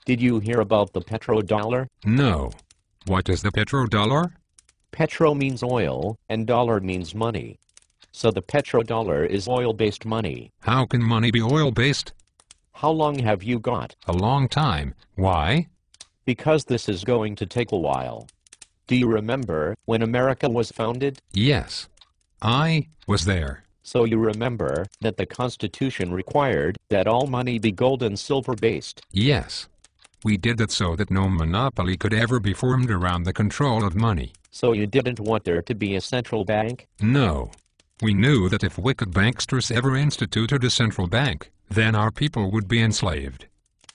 Did you hear about the petrodollar? No. What is the petrodollar? Petro means oil, and dollar means money. So the petrodollar is oil-based money. How can money be oil-based? How long have you got? A long time. Why? Because this is going to take a while. Do you remember when America was founded? Yes. I was there. So you remember that the Constitution required that all money be gold and silver-based. Yes. We did that so that no monopoly could ever be formed around the control of money. So you didn't want there to be a central bank? No. We knew that if wicked banksters ever instituted a central bank, then our people would be enslaved.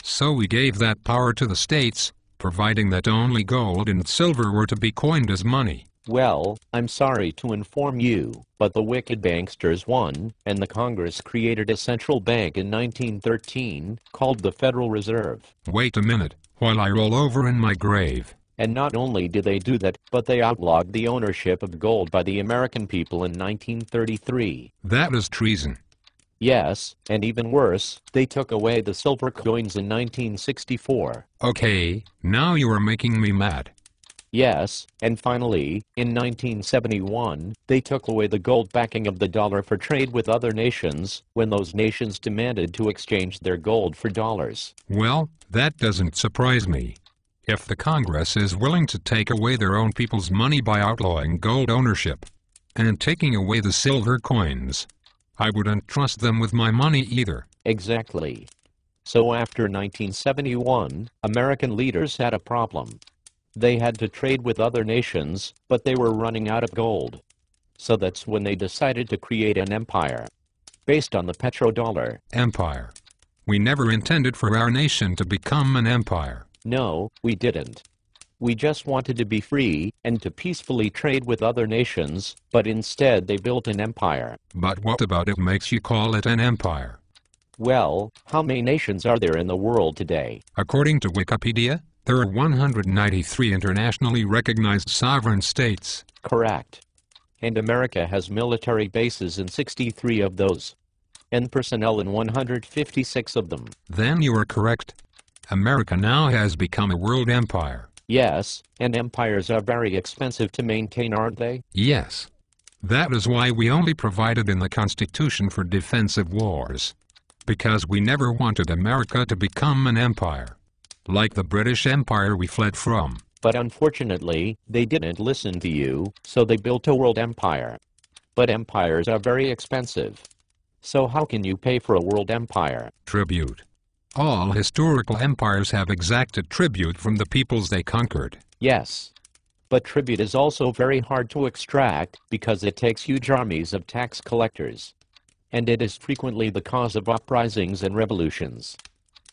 So we gave that power to the states, providing that only gold and silver were to be coined as money. Well, I'm sorry to inform you, but the wicked banksters won, and the Congress created a central bank in 1913, called the Federal Reserve. Wait a minute, while I roll over in my grave. And not only did they do that, but they outlawed the ownership of gold by the American people in 1933. That is treason. Yes, and even worse, they took away the silver coins in 1964. Okay, now you are making me mad. Yes, and finally, in 1971, they took away the gold backing of the dollar for trade with other nations, when those nations demanded to exchange their gold for dollars. Well, that doesn't surprise me. If the Congress is willing to take away their own people's money by outlawing gold ownership and taking away the silver coins, I wouldn't trust them with my money either. Exactly. So after 1971, American leaders had a problem. They had to trade with other nations, but they were running out of gold. So that's when they decided to create an empire, based on the petrodollar. Empire. We never intended for our nation to become an empire. No, we didn't. We just wanted to be free, and to peacefully trade with other nations, but instead they built an empire. But what about it makes you call it an empire? Well, how many nations are there in the world today? According to Wikipedia, there are 193 internationally recognized sovereign states. Correct. And America has military bases in 63 of those, and personnel in 156 of them. Then you are correct. America now has become a world empire. Yes, and empires are very expensive to maintain, aren't they? Yes. That is why we only provided in the Constitution for defensive wars. Because we never wanted America to become an empire, like the British Empire we fled from. But unfortunately, they didn't listen to you, so they built a world empire. But empires are very expensive. So how can you pay for a world empire? Tribute. All historical empires have exacted tribute from the peoples they conquered. Yes. But tribute is also very hard to extract because it takes huge armies of tax collectors. And it is frequently the cause of uprisings and revolutions.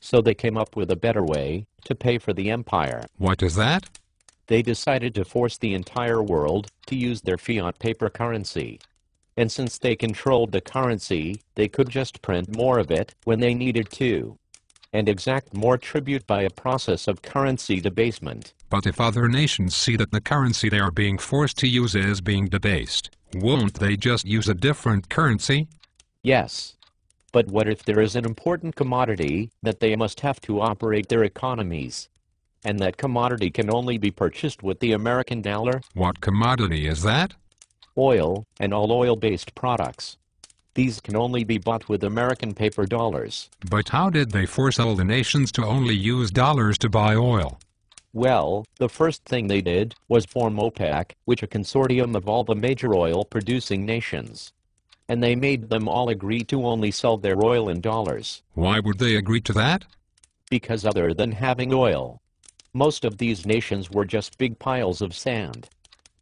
So they came up with a better way to pay for the empire. What is that? They decided to force the entire world to use their fiat paper currency. And since they controlled the currency, they could just print more of it when they needed to, and exact more tribute by a process of currency debasement. But if other nations see that the currency they are being forced to use is being debased, won't they just use a different currency? Yes. But what if there is an important commodity that they must have to operate their economies? And that commodity can only be purchased with the American dollar? What commodity is that? Oil, and all oil-based products. These can only be bought with American paper dollars. But how did they force all the nations to only use dollars to buy oil? Well, the first thing they did was form OPEC, which is a consortium of all the major oil-producing nations. And they made them all agree to only sell their oil in dollars. Why would they agree to that? Because other than having oil, most of these nations were just big piles of sand.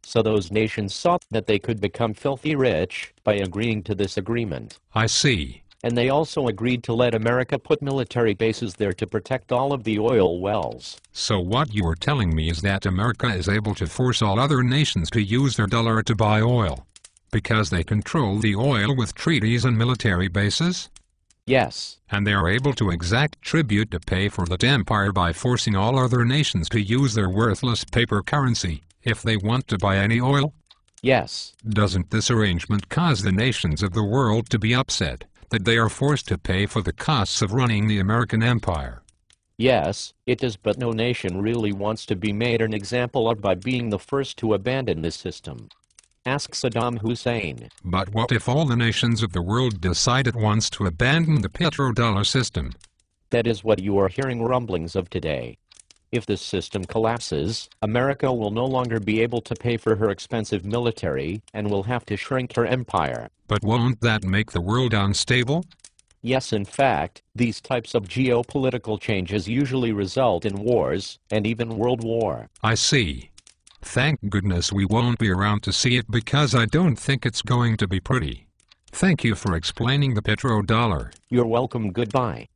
So those nations saw that they could become filthy rich by agreeing to this agreement. I see. And they also agreed to let America put military bases there to protect all of the oil wells. So what you are telling me is that America is able to force all other nations to use their dollar to buy oil, because they control the oil with treaties and military bases? Yes. And they are able to exact tribute to pay for that empire by forcing all other nations to use their worthless paper currency, if they want to buy any oil? Yes. Doesn't this arrangement cause the nations of the world to be upset that they are forced to pay for the costs of running the American empire? Yes, it is, but no nation really wants to be made an example of by being the first to abandon this system. Ask Saddam Hussein. But what if all the nations of the world decide at once to abandon the petrodollar system? That is what you are hearing rumblings of today. If this system collapses, America will no longer be able to pay for her expensive military and will have to shrink her empire. But won't that make the world unstable? Yes, in fact, these types of geopolitical changes usually result in wars and even world war. I see. Thank goodness we won't be around to see it, because I don't think it's going to be pretty. Thank you for explaining the petrodollar. You're welcome. Goodbye.